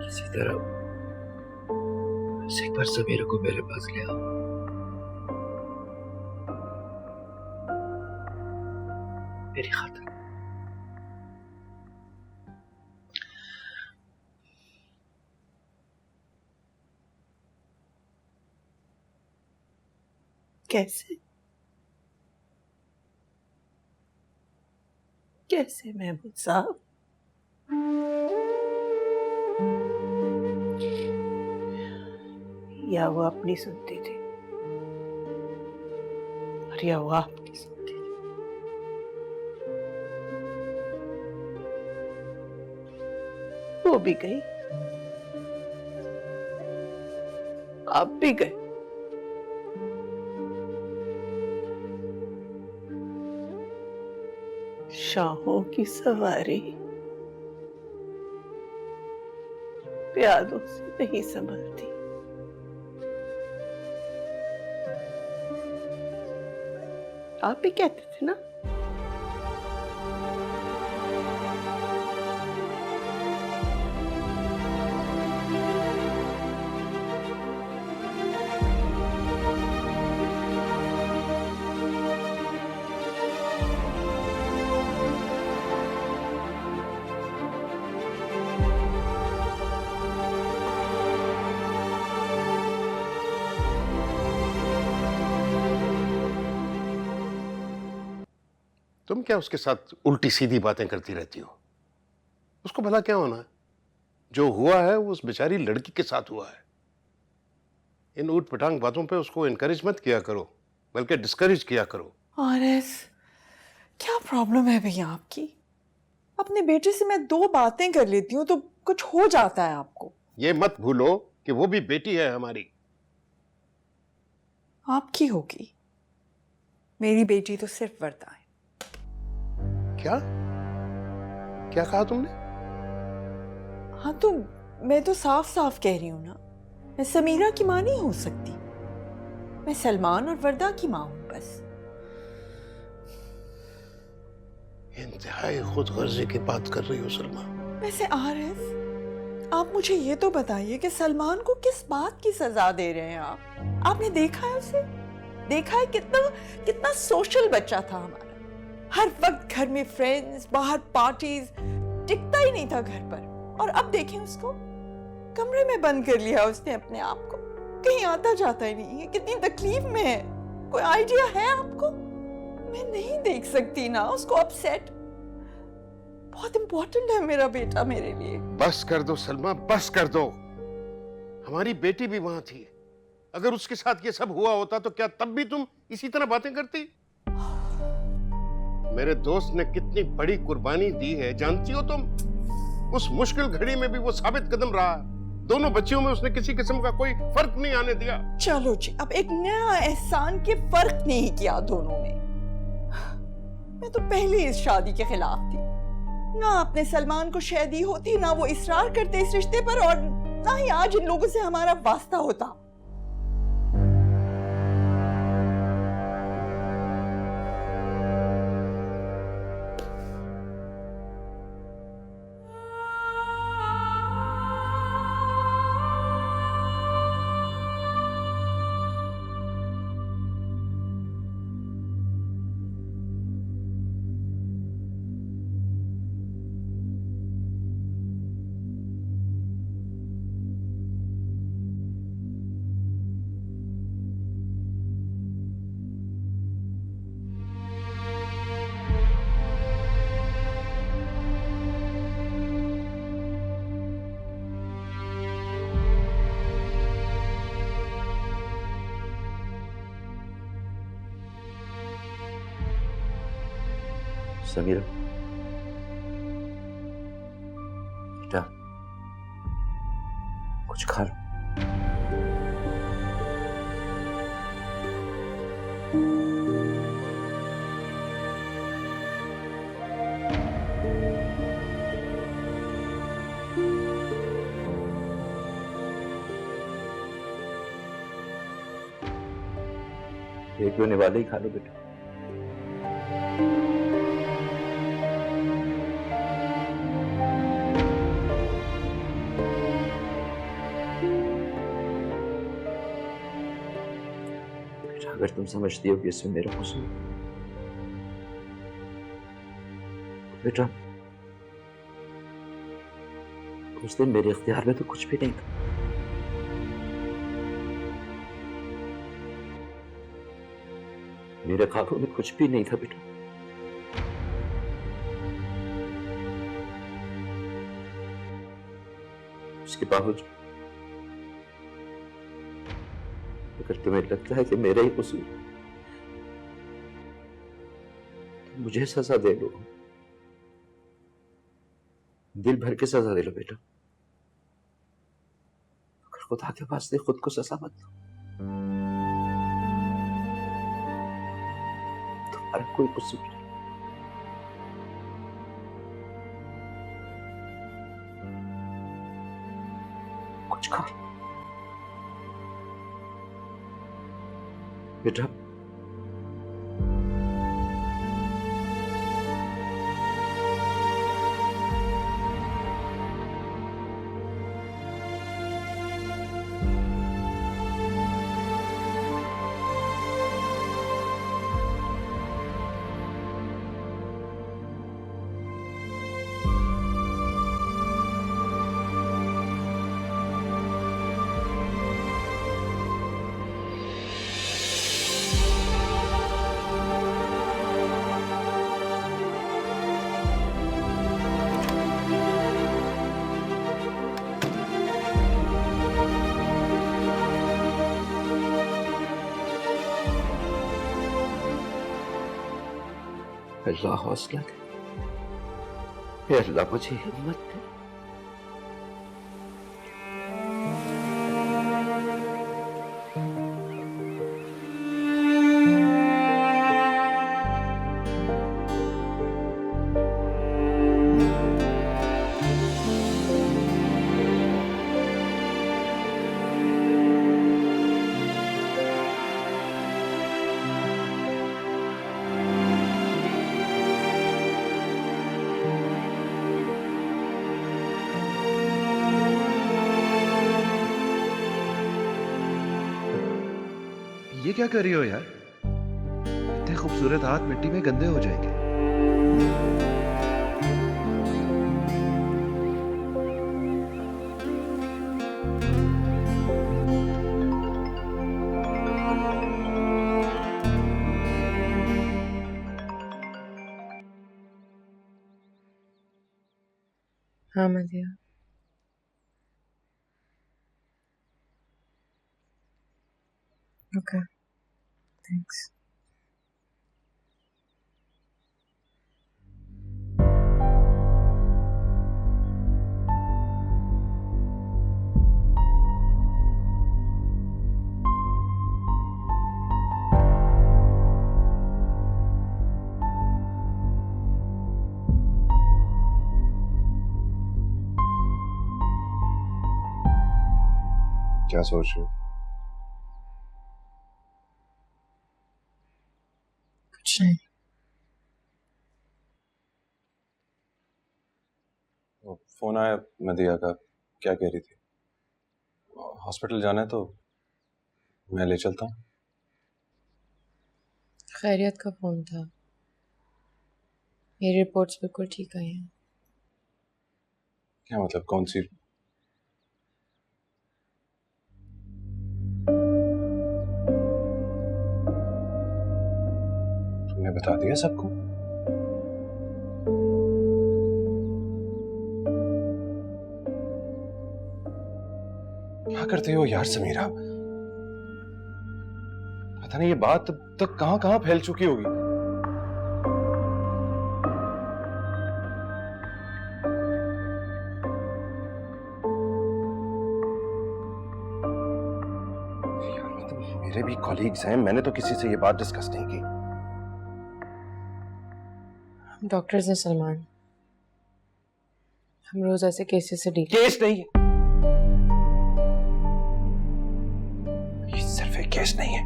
किसी तरह एक बार समीरा को मेरे पास ले आओ। मेरी खातिर। कैसे कैसे महमूद साहब? या वो अपनी सुनती थी और या वो आपकी सुनती थी। वो भी गई, आप भी गए। शाहों की सवारी प्यादों से नहीं संभलती। आप भी कहते थे ना। तुम क्या उसके साथ उल्टी सीधी बातें करती रहती हो? उसको भला क्या होना है? जो हुआ है वो उस बेचारी लड़की के साथ हुआ है। इन ऊट पटांग बातों पे उसको एनकरेज मत किया करो, बल्कि डिस्करेज किया करो। आरएस, क्या प्रॉब्लम है भैया आपकी? अपने बेटे से मैं 2 बातें कर लेती हूँ तो कुछ हो जाता है आपको। ये मत भूलो कि वो भी बेटी है हमारी। आपकी होगी, मेरी बेटी तो सिर्फ वर्दा है। क्या क्या कहा तुमने? हाँ तो मैं तो साफ साफ कह रही हूँ ना, मैं समीरा की माँ नहीं हो सकती। मैं सलमान और वर्दा की माँ हूँ बस। इंतहाई खुदगर्जी की बात कर रही हो सलमा। वैसे आरएस, आप मुझे ये तो बताइए कि सलमान को किस बात की सजा दे रहे हैं आप? आपने देखा है उसे? देखा है कितना कितना सोशल बच्चा था हमारा। हर वक्त घर में फ्रेंड्स, बाहर पार्टीज, टिकता ही नहीं था घर पर। और अब देखें उसको, कमरे में बंद कर लिया उसने अपने आप को, कहीं आता जाता ही नहीं है। कितनी तकलीफ में है, कोई आइडिया है आपको? मैं नहीं देख सकती ना उसको अपसेट। बहुत इंपॉर्टेंट है मेरा बेटा मेरे लिए। बस कर दो सलमा, बस कर दो। हमारी बेटी भी वहां थी। अगर उसके साथ ये सब हुआ होता तो क्या तब भी तुम इसी तरह बातें करती? मेरे दोस्त ने कितनी बड़ी कुर्बानी दी है जानती हो तुम? उस मुश्किल घड़ी में भी वो साबित कदम रहा। दोनों बच्चियों में उसने किसी किस्म का कोई फर्क नहीं आने दिया। चलो जी, अब एक नया एहसान के फर्क नहीं किया दोनों में। मैं तो पहले इस शादी के खिलाफ थी। ना आपने सलमान को शय दी होती, ना वो इसरार करते इस रिश्ते पर, और ना ही आज इन लोगों से हमारा वास्ता होता। समीरा बेटा, कुछ खा लो। एक होने वाले ही खा लो बेटा। बेटा अगर तुम समझती हो कि इसमें मेरा कसूर, बेटा उस दिन मेरे इख्तियार में तो कुछ भी नहीं था। मेरे काबू में कुछ भी नहीं था बेटा। उसके बावजूद अगर तुम्हें लगता है कि मेरा ही कसूर, तो मुझे सजा दे लो, दिल भर के सजा दे लो बेटा, मगर खुदा के वास्ते खुद को सजा मत दो। तुम्हारा कोई कसूर नहीं। कुछ खा बेटा। अल्लाह हौसला दे, अल्लाह मुझे हिम्मत दे। ये क्या कर रही हो यार? इतने खूबसूरत हाथ मिट्टी में गंदे हो जाएंगे। हाँ मदिया, ओके थैंक्स। क्या सोच रहे हो? कुछ नहीं। फोन आया मदिया का, क्या कह रही थी? हॉस्पिटल जाना है तो मैं ले चलता हूँ। खैरियत का फोन था। मेरी रिपोर्ट्स बिल्कुल ठीक आई हैं। क्या मतलब, कौन सी? तुमने बता दिया सबको? क्या करते हो यार समीरा? पता नहीं ये बात अब तक कहां कहां फैल चुकी होगी। मेरे भी कॉलीग्स हैं, मैंने तो किसी से ये बात डिस्कस नहीं की। डॉक्टर्स हैं सलमान, हम रोज ऐसे केसेस से डील। केस नहीं है, ये सिर्फ एक केस नहीं है।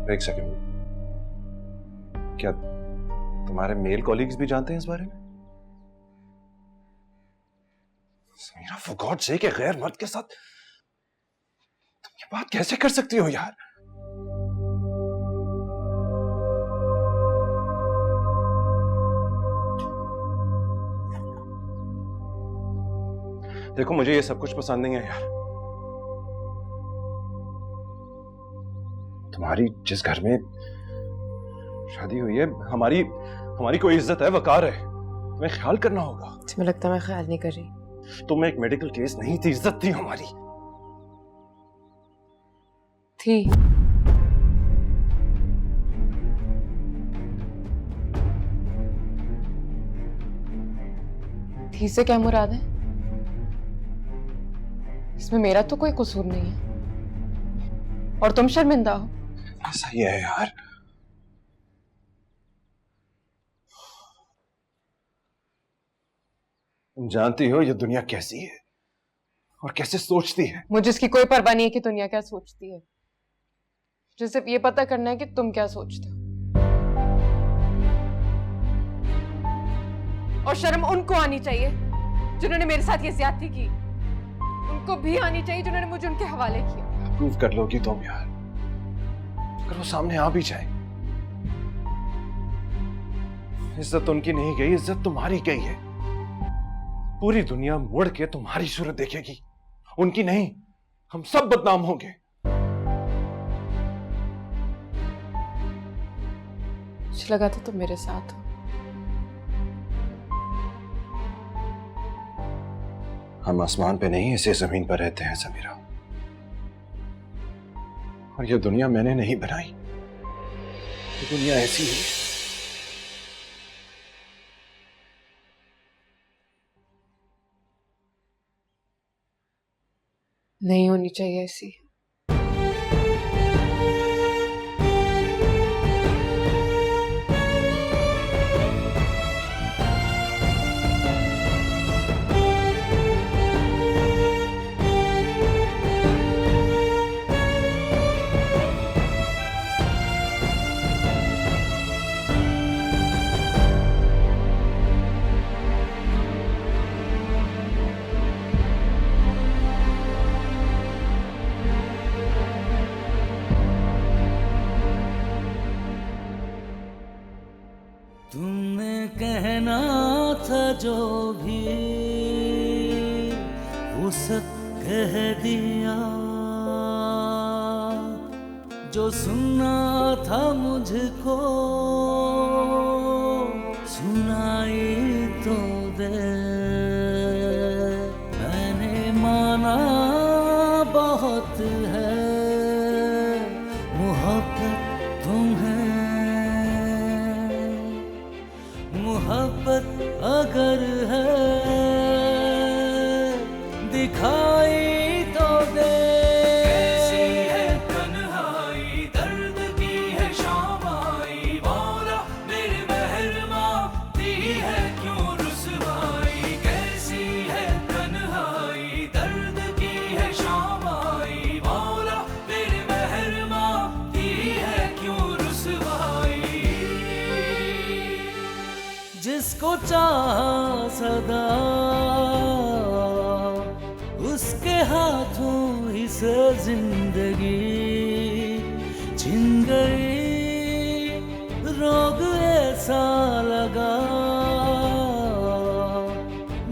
एक सेकंड, क्या तुम्हारे मेल कॉलीग्स भी जानते हैं इस बारे में? समीरा, फॉर गॉड सेक, एक गैर मर्द के साथ तुम ये बात कैसे कर सकती हो यार? देखो, मुझे ये सब कुछ पसंद नहीं है यार। तुम्हारी जिस घर में शादी हुई है, हमारी कोई इज्जत है, वकार है, तुम्हें ख्याल करना होगा। तुम्हें लगता है मैं ख्याल नहीं कर रही? तुम एक मेडिकल केस नहीं थी, इज्जत थी हमारी। थी से क्या मुराद है? इसमें मेरा तो कोई कसूर नहीं है और तुम शर्मिंदा हो। ऐसा ही है यार। तुम जानती हो ये दुनिया कैसी है और कैसे सोचती है। मुझे इसकी कोई परवाह नहीं है कि दुनिया क्या सोचती है। मुझे सिर्फ ये पता करना है कि तुम क्या सोचते हो। और शर्म उनको आनी चाहिए जिन्होंने मेरे साथ ये ज्यादती की, उनको भी आनी चाहिए जिन्होंने मुझे उनके हवाले किया। प्रूव कर लोगी तुम यार, अगर वो सामने आ भी जाए। इज्जत उनकी नहीं गई, इज्जत तुम्हारी गई है। पूरी दुनिया मुड़ के तुम्हारी सूरत देखेगी, उनकी नहीं। हम सब बदनाम होंगे। मुझे लगा था तुम मेरे साथ हो। हम आसमान पे नहीं, इसी जमीन पर रहते हैं समीरा। और ये दुनिया मैंने नहीं बनाई, ये दुनिया ऐसी है। नहीं होनी चाहिए ऐसी। तुमने कहना था जो भी वो सब कह दिया, जो सुनना था मुझको सुनाई तो दे। मैंने माना बहुत है मोहब्बत तुम्हें, मोहब्बत अगर है दिखाई तो दे। कैसी है तन्हाई, दर्द की है शामाई, मौला मेरे मेहरमा दी है क्यों रुसवाई। कैसी है तन्हाई, दर्द की है शामाई, मौला मेरे मेहरमा दी है क्यों रुसवाई। जिसको चाहा सदा उसके हाथों ही से जिंदगी छिन गई। रोग ऐसा लगा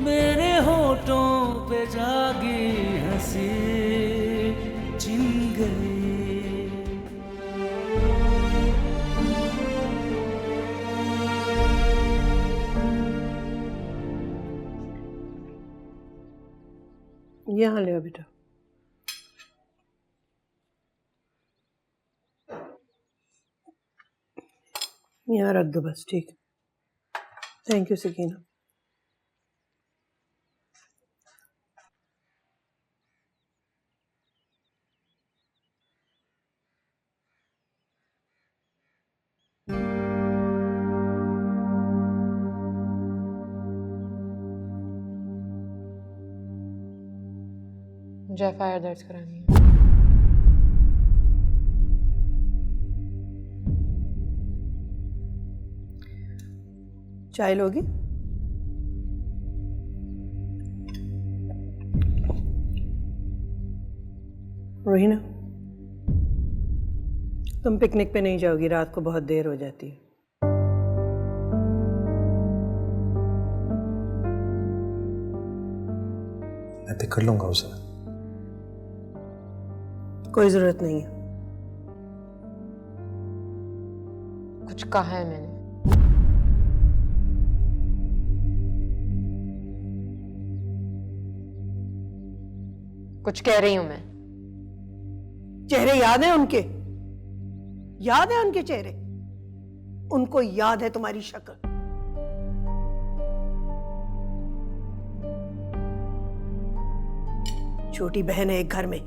मेरे होठों पे जागी हंसी छिन गई। यहाँ ले बेटा। यहाँ रख दो बस, ठीक। Thank you Sakina. मुझे FIR दर्ज करानी है। चाय लोगी? रोहिना, तुम पिकनिक पे नहीं जाओगी, रात को बहुत देर हो जाती है। मैं पिक कर लूंगा उसे। कोई जरूरत नहीं है। कुछ कहा है मैंने? कुछ कह रही हूं मैं। चेहरे याद है उनके? याद है उनके चेहरे? उनको याद है तुम्हारी शक्ल? छोटी बहन है एक घर में।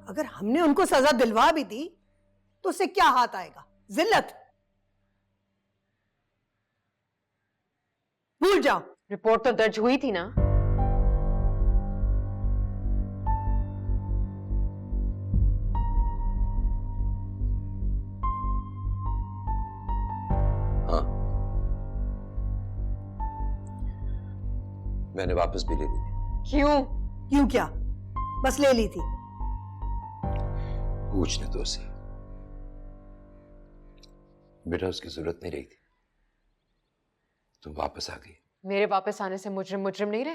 अगर हमने उनको सजा दिलवा भी दी तो उससे क्या हाथ आएगा? जिल्लत। भूल जाओ। रिपोर्ट तो दर्ज हुई थी ना? हाँ, मैंने वापस भी ले ली थी। क्यों? क्यों क्या? बस ले ली थी। पूछने दो उसे। बेटा उसकी जरूरत नहीं रही थी, तुम वापस आ गई। मेरे वापस आने से मुजरिम मुजरिम नहीं रहे?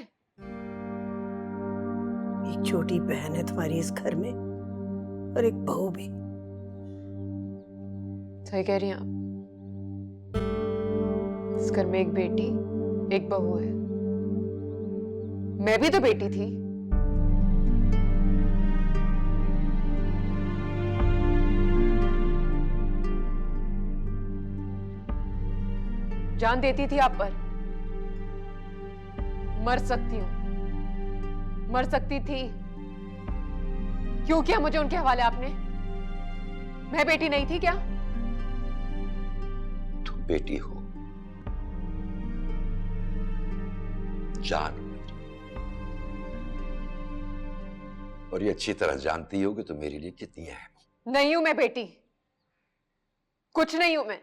एक छोटी बहन है तुम्हारी इस घर में और एक बहू भी। सही कह रही हैं आप। इस घर में एक बेटी एक बहू है। मैं भी तो बेटी थी। जान देती थी आप पर। मर सकती हूं, मर सकती थी। क्यों किया मुझे उनके हवाले आपने? मैं बेटी नहीं थी क्या? तुम बेटी हो, जान हो मेरी। और ये अच्छी तरह जानती हो कि तुम मेरे लिए कितनी अहम। नहीं हूं मैं बेटी, कुछ नहीं हूं मैं।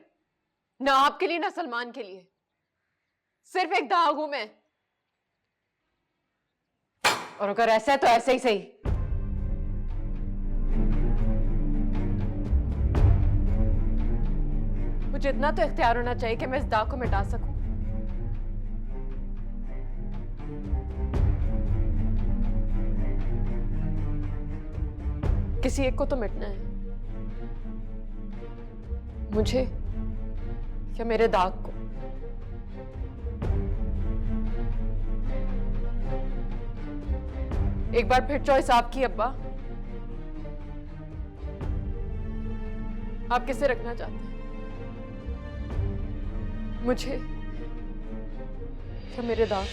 ना आपके लिए ना सलमान के लिए। सिर्फ एक दाग हूं मैं। और अगर ऐसा है तो ऐसे ही सही। मुझे इतना तो इख्तियार होना चाहिए कि मैं इस दाग को मिटा सकूं। किसी एक को तो मिटना है, मुझे या मेरे दाग को। एक बार फिर चॉइस आपकी अब्बा। आप किसे रखना चाहते हैं, मुझे या मेरे दाग?